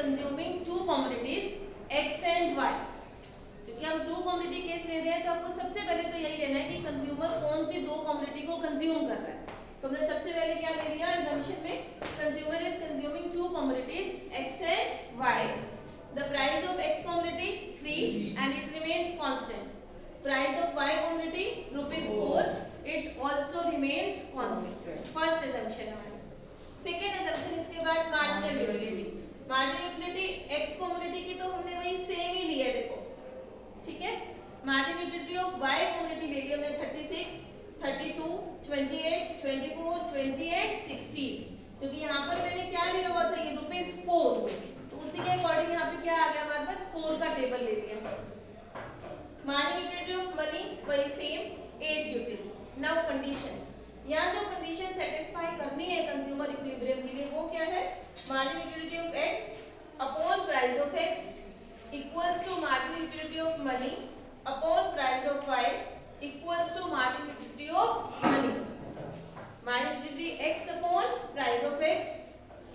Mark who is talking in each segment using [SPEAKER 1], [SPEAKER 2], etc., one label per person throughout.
[SPEAKER 1] Consuming two commodities x and y. क्योंकि हम to commodity case ले रहे हैं तो आपको सबसे पहले तो यही लेना है कि कंज्यूमर कौन सी दो कमोडिटी को कंज्यूम कर रहा है। तो हमने सबसे पहले क्या ले लिया assumption में, consumer is consuming two commodities x and y. The price of x commodity 3 and it remains constant. Price of y commodity rupees 4, it also remains constant. First assumption हमारा। सेकेंड assumption इसके बाद marginal utility। marginal utility x commodity की तो हमने वही same ही ली है, देखो ठीक है। marginal utility of y commodity ले लिया हमने 36, 32, 28, 24, 20 and 16। क्योंकि यहाँ पर मैंने क्या लिया हुआ था, ये ₹4 में, तो उसी के अकॉर्डिंग यहाँ पे क्या आ गया हमारे पास 4 का टेबल ले लिया। marginal utility of money वही सेम 8 यूटिल्स। नाउ कंडीशंस, यहाँ जो कंडीशन सेटिस्फाई करनी है कंज्यूमर इक्विलिब्रियम के लिए वो क्या है, marginal utility of x upon price of x equals to marginal utility of money upon price of y equals to marginal utility of money। marginal utility x upon price of x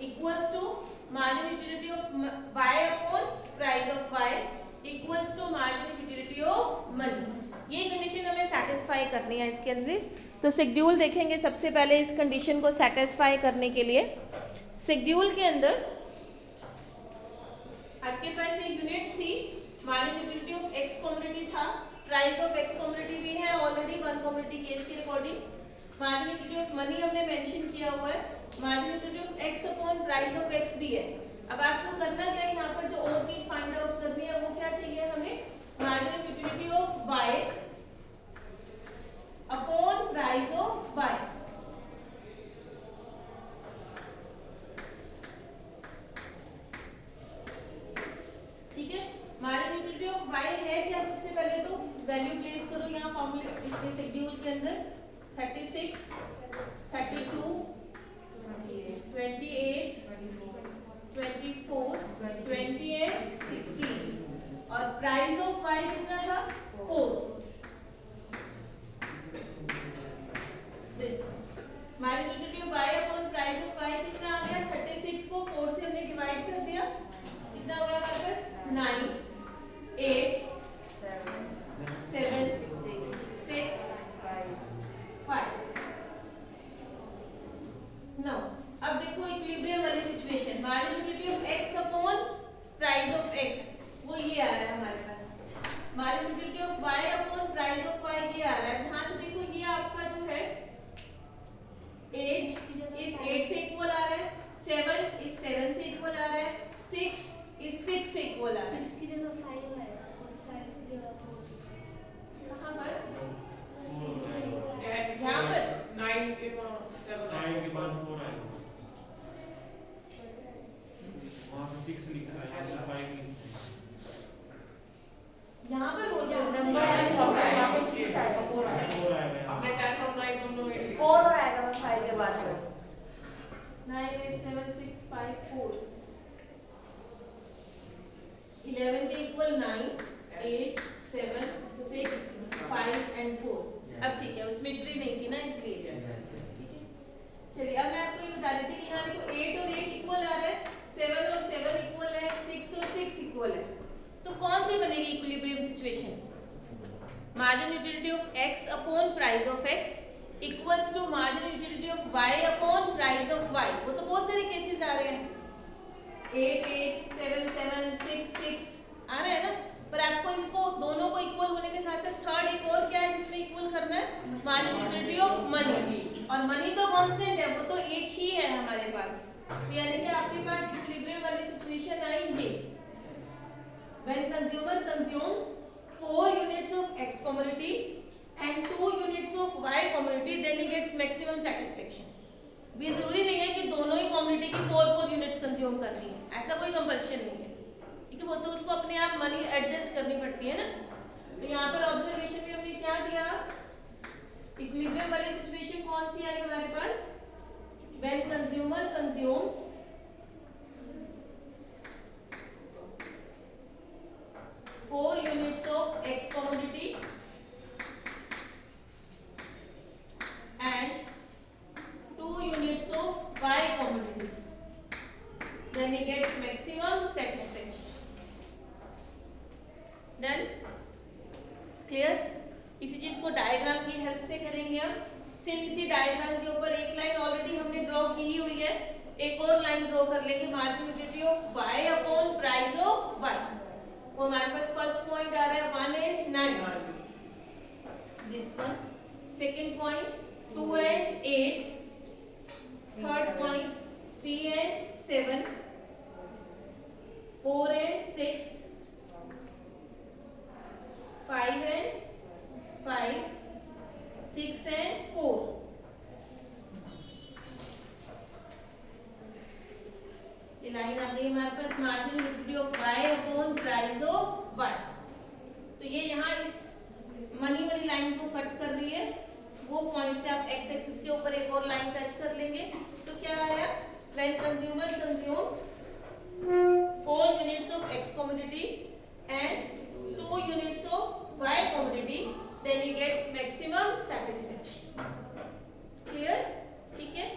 [SPEAKER 1] equals to marginal utility of y upon price of y equals to marginal utility of money। ये condition हमें satisfy करनी है इसके अंदर। तो schedule देखेंगे सबसे पहले इस कंडीशन को सेटिस्फाई करने के लिए। शेड्यूल के अंदर आपके पास एक यूनिट थी, marginal utility of x commodity था, प्राइस ऑफ x कमोडिटी भी है ऑलरेडी वन कमोडिटी केस के according. marginal utility of money हमने मेंशन किया हुआ है, marginal utility of x upon price of x भी है। अब आपको करना क्या है, यहाँ पर जो और चीज फाइंड आउट करनी है वो क्या चाहिए हमें, marginal utility of y upon price of y। ठीक है, marginal utility of y है क्या, सबसे पहले तो वैल्यू प्लेस करो यहाँ फॉर्मूले इसके शेड्यूल के अंदर 36, 32, 28, 24, 20 and 16 और प्राइस ऑफ y कितना था 4। marginal utility of y upon price of y कितना आ गया, 36 को 4 से हमने डिवाइड कर दिया, कितना हो गया हमारे पास 9, 8, 7, 6, 5। नाउ अब देखो इक्विलिब्रियम वाली situation, marginal utility of x upon price of x वो ये आ रहा है हमारे पास, marginal utility of y upon price of y ये आ रहा है। यहाँ से देखो ये आपका जो है 8 इस 8 से इक्वल आ रहा है, 7 इस 7 से इक्वल आ रहा है, 6 इस 6 से इक्वल आ रहा है।
[SPEAKER 2] 6 की जगह 5 आएगा और 5 की जगह 4।
[SPEAKER 1] कहाँ पर यहाँ पर
[SPEAKER 3] 9 के बाद 7
[SPEAKER 4] 9 के बाद 4 आएगा, वहाँ पे 6 लिखा है, यहाँ पे 5 लिखा है।
[SPEAKER 1] यहाँ पर हो जाएगा
[SPEAKER 3] नंबर आएगा, यहाँ पर 6 आएगा, 4 आएगा।
[SPEAKER 4] 4 आएगा यहाँ
[SPEAKER 3] अपने
[SPEAKER 4] पे।
[SPEAKER 3] 10 और 9 दोनों में
[SPEAKER 2] 4 और आएगा 5 के बाद बस।
[SPEAKER 1] 9, 8, 7, 6, 5, 4 11 के इक्वल 9, 8, 7, 6, 5 and 4। अब ठीक है, उसमें ट्री नहीं थी ना इसलिए। ठीक है, चलिए अब मैं आपको ये बता देती कि यहाँ देखो 8 और 8 इक्वल आ रहा है, 7 और 7 इक्वल है, 6 और 6 इक्वल है। तो कौन सी बनेगी equilibrium situation, marginal utility of x upon price of x equals to marginal utility of y upon price of y। वो तो बहुत सारे केसेस आ रहे हैं, 8, 8, 7, 7, 6, 6 आ रहा है ना, पर आपको इसको दोनों को इक्वल होने के साथ साथ थर्ड एक और क्या है जिसमें इक्वल करना है, marginal utility of money। और मनी तो कांस्टेंट है, वो तो एक ही है हमारे पास। तो यानी कि आपके पास इक्विलिब्रियम वाली सिचुएशन आएगी when consumer consumes 4 units of x commodity and 2 units of y commodity, then he gets maximum satisfaction। ये जरूरी नहीं है कि दोनों ही कम्युनिटी की 4 यूनिट्स कंज्यूम करनी है, ऐसा कोई कंपल्शन नहीं है, ठीक है, वो तो उसको अपने आप मनी एडजस्ट करनी पड़ती है ना। तो यहाँ पर ऑब्जर्वेशन में हमने क्या दिया, इक्विलिब्रियम वाली सिचुएशन कौन सी आई हमारे पास, when consumer consumes 4 units of x commodity and 2 units of y commodity, then he gets maximum done, clear. इसी चीज को डायग्राम की हेल्प से करेंगे अब। सेम इसी डायग्राम के ऊपर एक लाइन ऑलरेडी हमने ड्रॉ की हुई है, एक और लाइन ड्रॉ कर लेंगे, margin utility of y upon price of y। वो हमारे पास फर्स्ट पॉइंट आ रहा है 1 and 9, this one. Second point 2 and 8, third point 3 and 7, 4 and 6, 5 and 5, 6 and 4। ये लाइन आ गई हमारे पास margin utility of y upon price of y। तो ये यहाँ इस मनी वाली लाइन को कट कर रही है, वो पॉइंट से आप x एक्सिस के ऊपर एक और लाइन टच कर लेंगे। तो क्या आया, when consumer consumes 4 units of x commodity and 2 units of y commodity, then he gets maximum satisfaction। Clear, ठीक है।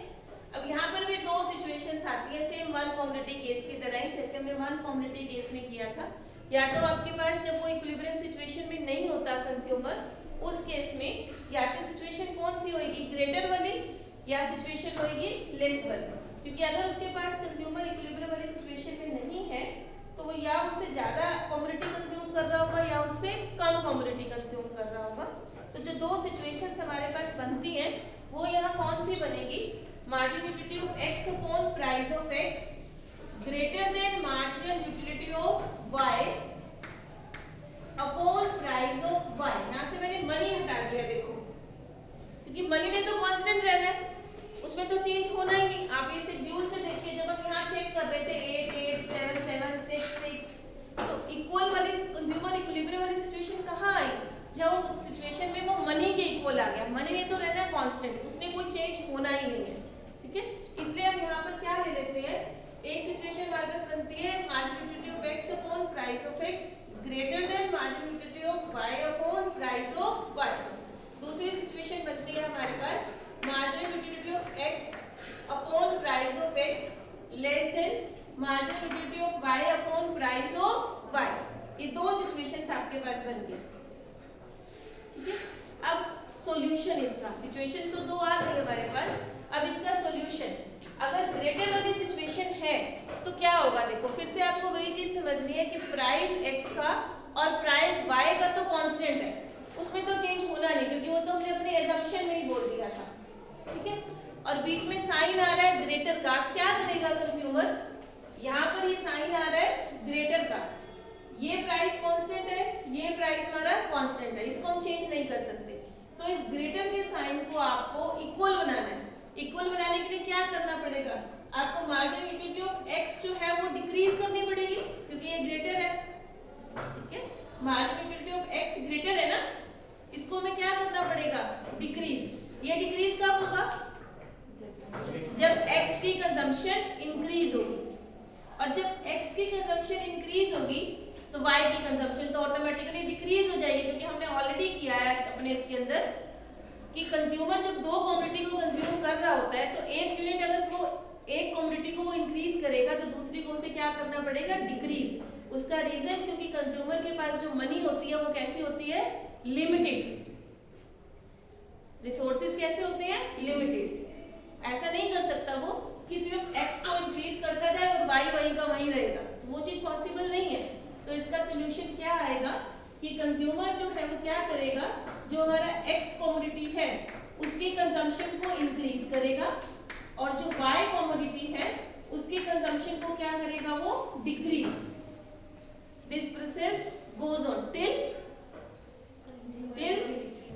[SPEAKER 1] अब यहाँ पर भी दो सिचुएशंस आती है सेम वन कमोडिटी केस की तरह ही, जैसे हमने वन कमोडिटी केस में किया था। या तो आपके पास जब वो इक्विलिब्रियम सिचुएशन में नहीं होता कंज्यूमर, उस केस में या तो सिचुएशन कौन सी होगी, ग्रेटर वाली, या सिचुएशन होगी लेस वाली। क्योंकि अगर उसके पास कंज्यूमर इक्विलिब्रियम वाली सिचुएशन में नहीं है तो वो या उससे ज्यादा कमोडिटी कंज्यूम कर रहा होगा या उससे कम कमोडिटी कंज्यूम कर रहा होगा। तो जो दो सिचुएशंस हमारे पास बनती हैं वो यहाँ कौन सी बनेगी, marginal utility of x upon price of x greater than marginal utility of y upon price of y। यहाँ से मैंने मनी हटा दिया, देखो, क्योंकि मनी ने तो कांस्टेंट रहना है, उसमें तो चेंज होना ही नहीं। आप इसे ड्यूल से देखिए, जब हम यहाँ चेक कर रहे थे 8 8 7 7 6 6, तो इक्वल वाली कंज्यूमर इक्विलिब्रियम वाली सिचुएशन कहाँ आई, जब उस सिचुएशन में वो मनी के इक्वल आ गया। मनी ने तो रहना है कांस्टेंट, उसमें कोई चेंज होना ही नहीं है, ठीक है। इसलिए हम यहाँ पर क्या ले लेते हैं, एक सिचुएशन हमारे पास बनती है marginal utility of x upon price of x greater than marginal utility of y upon price of y। दूसरी सिचुएशन बनती है हमारे पास marginal utility of x upon price of x less than marginal utility of y upon price of y। ये दो situations आपके पास बन गई, ठीक है। अब सॉल्यूशन, इसका सिचुएशन तो दो आ गई हमारे पास, अब इसका सॉल्यूशन, अगर ग्रेटर वाली सिचुएशन है तो क्या होगा, देखो फिर से आपको वही चीज समझनी है कि प्राइस x का और प्राइस y का तो कांस्टेंट है, उसमें तो चेंज होना नहीं, क्योंकि वो तो हमने अपने एजम्पशन में ही बोल दिया था, ठीक है। और बीच में साइन आ रहा है ग्रेटर का, क्या करेगा कंज्यूमर, यहाँ पर ये साइन आ रहा है ग्रेटर का, ये प्राइस कांस्टेंट है, ये प्राइस हमारा कांस्टेंट है, इसको हम चेंज नहीं कर सकते। तो इस ग्रेटर के साइन को आपको इक्वल बनाना है। इक्वल बनाने के लिए क्या करना पड़ेगा, आपको मार्जिनल यूटिलिटी ऑफ x जो है वो डिक्रीज करनी पड़ेगी, क्योंकि ये ग्रेटर है, ठीक है। Marginal utility of x greater है ना, इसको हमें क्या करना पड़ेगा, डिक्रीज। ये डिक्रीज कब होगा, जब x की कंजम्पशन इंक्रीज होगी, और जब x की कंजम्पशन इंक्रीज होगी तो y की कंजम्पशन तो ऑटोमेटिकली डिक्रीज हो जाएगी, क्योंकि हमने ऑलरेडी किया है अपने इसके अंदर कि कंज्यूमर जब दो कमोडिटी को कंज्यूम कर रहा होता है तो एक यूनिट अगर वो एक कमोडिटी को वो इंक्रीज करेगा तो दूसरी को उसे क्या करना पड़ेगा, डिक्रीज। उसका रीजन क्योंकि कंज्यूमर के पास जो मनी होती है वो कैसी होती है, लिमिटेड, रिसोर्सेज कैसे होते हैं, लिमिटेड। ऐसा नहीं कर सकता वो कि सिर्फ x को इंक्रीज करता जाए और y वही का वही रहेगा, वो चीज पॉसिबल नहीं है। तो इसका सोल्यूशन क्या आएगा कि कंज्यूमर जो है वो क्या करेगा, जो हमारा x कमोडिटी है उसकी कंजम्पशन को इंक्रीज करेगा, और जो y कमोडिटी है उसकी कंजम्पशन को क्या करेगा, वो decrease. This process goes on till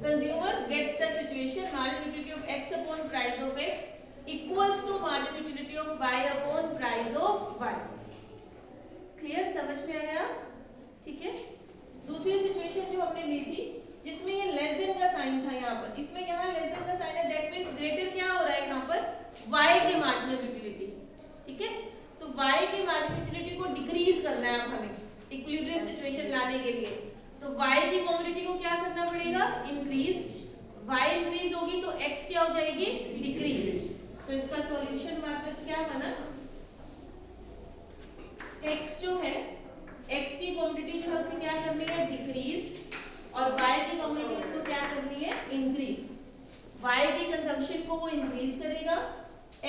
[SPEAKER 1] consumer gets the situation marginal utility of x upon price of x equals to marginal utility of y upon price of y। Clear, समझ में आया, ठीक है। दूसरी सिचुएशन जो हमने ली थी जिसमें ये लेस देन का साइन था यहाँ पर, इसमें यहाँ लेस देन का साइन है, दैट मींस ग्रेटर क्या हो रहा है यहाँ पर, y की मार्जिनल यूटिलिटी, ठीक है। तो y की मार्जिनल यूटिलिटी को डिक्रीज करना है अब हमें इक्विलिब्रियम सिचुएशन लाने के लिए, तो y की कमोडिटी को क्या करना पड़ेगा, इंक्रीज। y इंक्रीज होगी तो x क्या हो जाएगी, डिक्रीज। तो इसका सॉल्यूशन हमारे पास क्या बना, x जो है x की कमोडिटी जो है उसे क्या करनी है, और y की कमोडिटी उसको क्या करनी है, इंक्रीज। y की कंजम्पशन को वो इंक्रीज करेगा,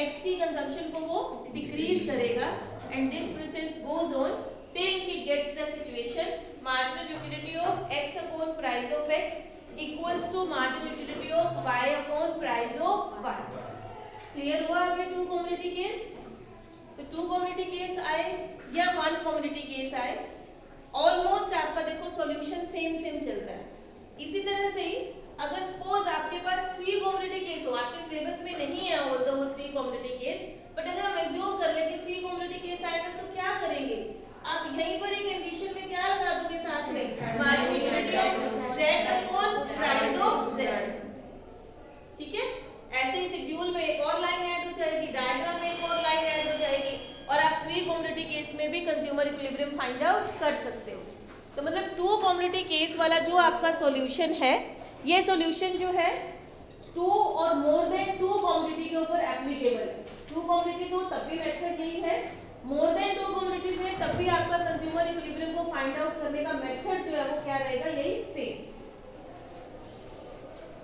[SPEAKER 1] x की कंजम्पशन को वो डिक्रीज करेगा, and this process goes on till he gets the situation marginal utility of x upon price of x equals to marginal utility of y upon price of y। Clear हुआ अभी two commodity case? तो two commodity case आए या one commodity case आए, almost आपका देखो solution same चलता है। इसी तरह से ही अगर सपोज आपके पास थ्री कमोडिटी केस हो, आपके सिलेबस में नहीं है ऑल्दो वो थ्री कमोडिटी केस, बट अगर हम एज्यूम कर लें कि थ्री कमोडिटी केस आएगा तो क्या करेंगे, आप यहीं पर ही कंडीशन में क्या लगा दोगे साथ में, marginal utility of z upon price of z। ठीक है, ऐसे ही शेड्यूल में एक और लाइन ऐड हो जाएगी, डायग्राम में एक और लाइन ऐड हो जाएगी, और आप थ्री कमोडिटी केस में भी कंज्यूमर इक्विलिब्रियम फाइंड आउट कर सकते हो। तो मतलब टू कमोडिटी केस वाला जो आपका सॉल्यूशन है, ये सॉल्यूशन जो है टू और मोर देन टू कमोडिटी के ऊपर एप्लीकेबल है। टू कमोडिटीज हो तब भी मेथड यही है, मोर देन टू कमोडिटीज है तब भी आपका कंज्यूमर इक्विलिब्रियम को फाइंड आउट करने का मेथड जो है वो क्या रहेगा, यही